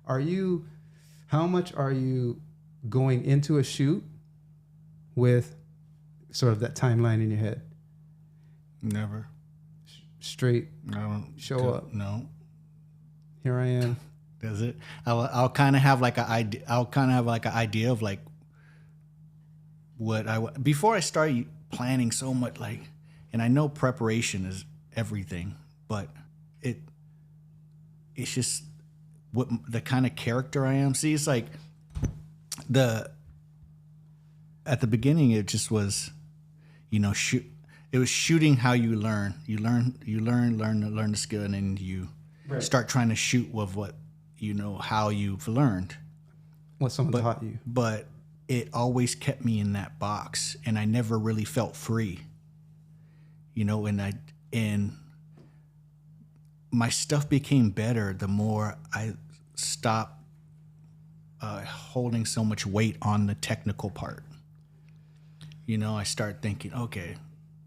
How much are you going into a shoot with sort of that timeline in your head? Never. Straight. I don't show up. No. Here I am. Does it? I'll kind of have like an idea. I'll kind of have like an idea of like what before I start planning so much, like, and I know preparation is everything, but it's just what the kind of character I am. See, it's like at the beginning, it just was, it was shooting how you learn. You learn the skill, and then you start trying to shoot with what how you've learned. What someone taught you. But it always kept me in that box, and I never really felt free. And my stuff became better the more I stopped holding so much weight on the technical part. I start thinking, okay,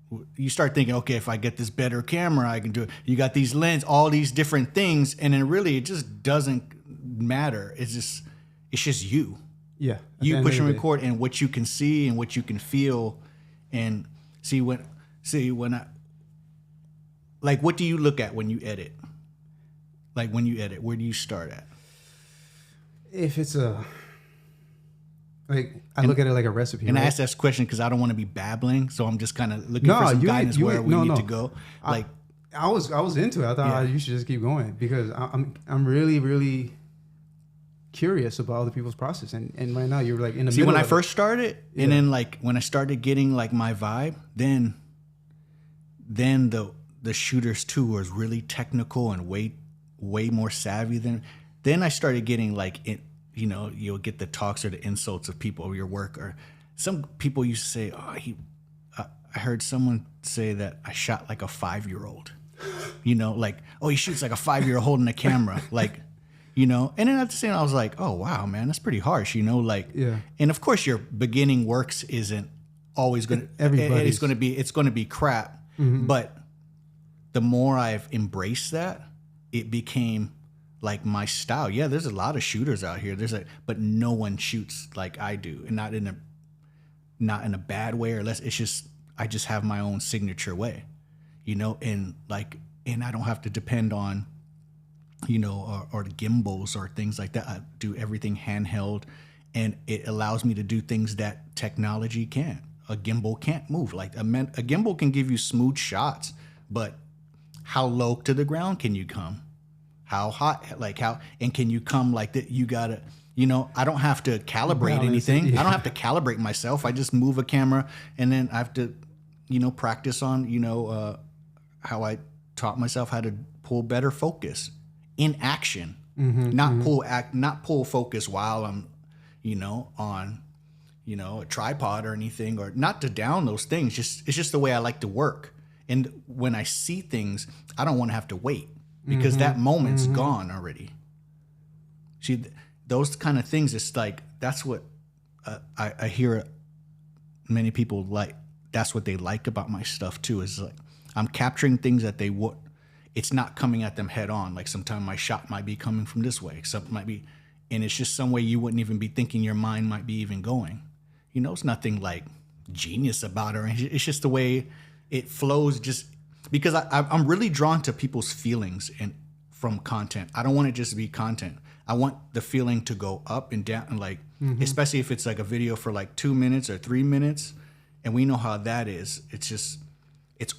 if I get this better camera, I can do it. You got these lenses, all these different things, and then really it just doesn't matter. It's just you. Yeah. You push and record, and what you can see and what you can feel, and when I, like, what do you look at when you edit? Like, when you edit, where do you start at? If it's I look at it like a recipe. And right? I ask that question because I don't want to be babbling, so I'm just kind of looking for some guidance where we need to go. Like, I was into it. I thought you should just keep going because I'm really, really curious about other people's process. And right now you're like in the middle. When I first started, and then like when I started getting like my vibe, then the shooters too was really technical and way more savvy than. Then I started getting like it. You'll get the talks or the insults of people over your work, or some people used to say, I heard someone say that I shot like a 5-year-old, like, oh, he shoots like a 5-year-old holding a camera, like, and then at the same time, I was like, oh, wow, man, that's pretty harsh, and of course your beginning works isn't always going to, it's going to be crap. Mm-hmm. But the more I've embraced that, it became like my style. Yeah, there's a lot of shooters out here. But no one shoots like I do, and not in a bad way or less. It's just I just have my own signature way, and I don't have to depend on, or the gimbals or things like that. I do everything handheld, and it allows me to do things that technology can't. A gimbal can't move. Like a gimbal can give you smooth shots, but how low to the ground can you come? How hot, and can you come like that? You gotta, I don't have to calibrate anything. Yeah. I don't have to calibrate myself. I just move a camera, and then I have to, practice on, how I taught myself how to pull better focus in action, not pull focus while I'm, on, a tripod or anything, or not to down those things. It's just the way I like to work. And when I see things, I don't want to have to wait. Because that moment's gone already. See, those kind of things, it's like, that's what I hear many people like. That's what they like about my stuff too, is like, I'm capturing things that it's not coming at them head on. Like sometimes my shot might be coming from this way. Something might be, and it's just some way you wouldn't even be thinking your mind might be even going. It's nothing like genius about it. It's just the way it flows, just because I'm really drawn to people's feelings and from content. I don't want it just to be content. I want the feeling to go up and down, and like, especially if it's like a video for like 2 minutes or 3 minutes, and we know how that is. It's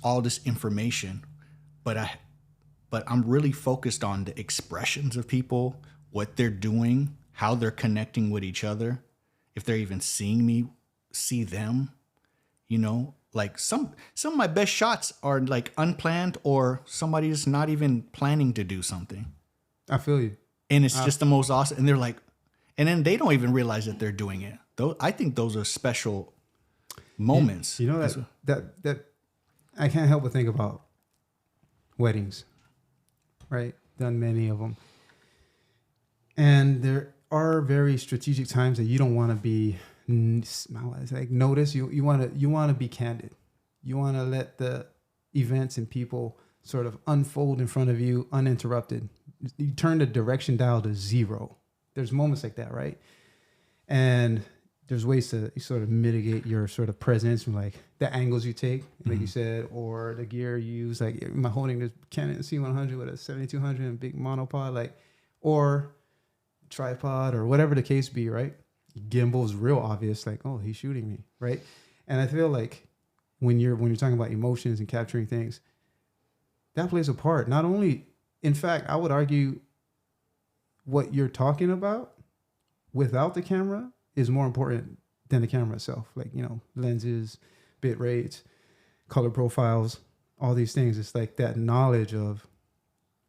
all this information, but I'm really focused on the expressions of people, what they're doing, how they're connecting with each other, if they're even seeing me, see them, Like some of my best shots are like unplanned, or somebody's not even planning to do something. I feel you. And it's just the most awesome. And they're like, and then they don't even realize that they're doing it. I think those are special moments. That I can't help but think about weddings, right? Done many of them. And there are very strategic times that you don't want to be like notice. You want to be candid. You want to let the events and people sort of unfold in front of you uninterrupted. You turn the direction dial to 0, there's moments like that, right? And there's ways to sort of mitigate your sort of presence from like the angles you take, like you said, or the gear you use. Like, am I holding this Canon C100 with a 7200 and big monopod, like, or tripod or whatever the case be, right? Gimbal is real obvious, like, oh, he's shooting me, right? And I feel like when you're talking about emotions and capturing things, that plays a part. Not only, in fact, I would argue what you're talking about without the camera is more important than the camera itself. Like, lenses, bit rates, color profiles, all these things. It's like that knowledge of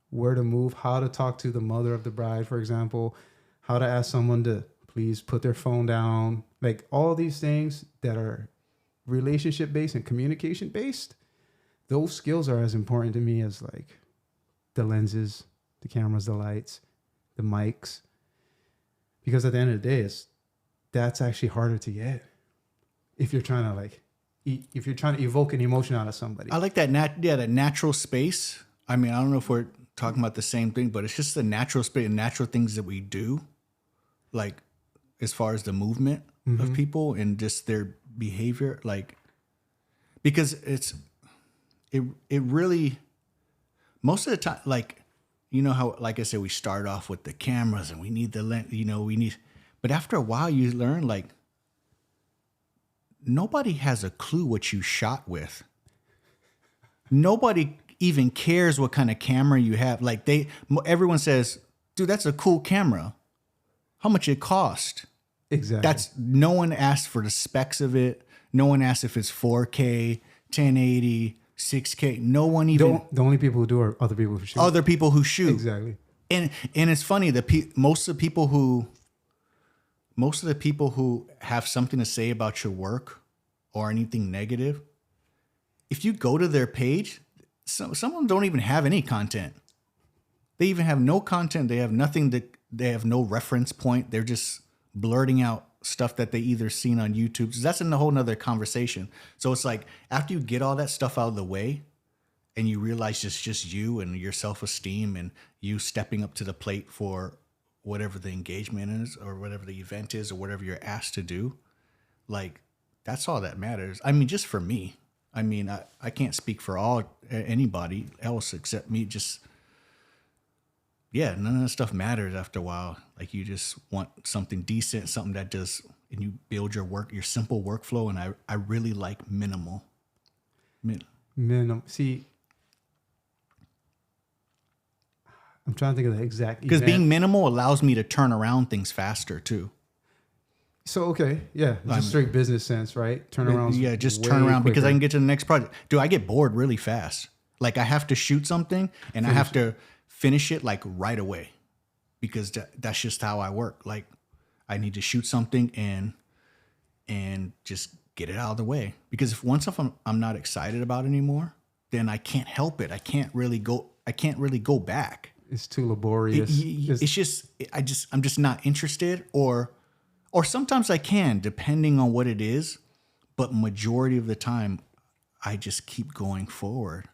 where to move, how to talk to the mother of the bride, for example, how to ask someone to please put their phone down. Like, all these things that are relationship based and communication based, those skills are as important to me as like the lenses, the cameras, the lights, the mics. Because at the end of the day, that's actually harder to get if you're trying to evoke an emotion out of somebody. I like that that natural space. I mean, I don't know if we're talking about the same thing, but it's just the natural space and natural things that we do, like as far as the movement of people and just their behavior, like, because it really, most of the time, like, how, like I said, we start off with the cameras and we need the lens, but after a while you learn, like, nobody has a clue what you shot with. Nobody even cares what kind of camera you have. Like, everyone says, dude, that's a cool camera. How much it cost? Exactly. No one asks for the specs of it. No one asks if it's 4K, 1080, 6K. No one even. The only people who do are other people who shoot. Other people who shoot. Exactly. And it's funny that most of the people who have something to say about your work or anything negative, if you go to their page, some of them don't even have any content. They even have no content. They have nothing they have no reference point. They're just blurting out stuff that they either seen on YouTube. So that's a whole nother conversation. So it's like, after you get all that stuff out of the way and you realize it's just you and your self-esteem and you stepping up to the plate for whatever the engagement is or whatever the event is or whatever you're asked to do, like, that's all that matters. I mean, just for me. I mean, I can't speak for anybody else except me. Just, yeah, none of that stuff matters after a while. Like, you just want something decent, something that does, and you build your simple workflow. And I really like minimal. See, I'm trying to think of the exact. Because being minimal allows me to turn around things faster too. So, okay, yeah, just straight business sense, right? Turn around. Yeah, just turn around quicker. Because I can get to the next project. Dude, I get bored really fast. Like, I have to shoot something and I have to finish it like right away because that's just how I work. Like, I need to shoot something and just get it out of the way. Because if I'm not excited about it anymore, then I can't help it. I can't really go back. It's too laborious. I'm just not interested, or sometimes I can, depending on what it is, but majority of the time I just keep going forward.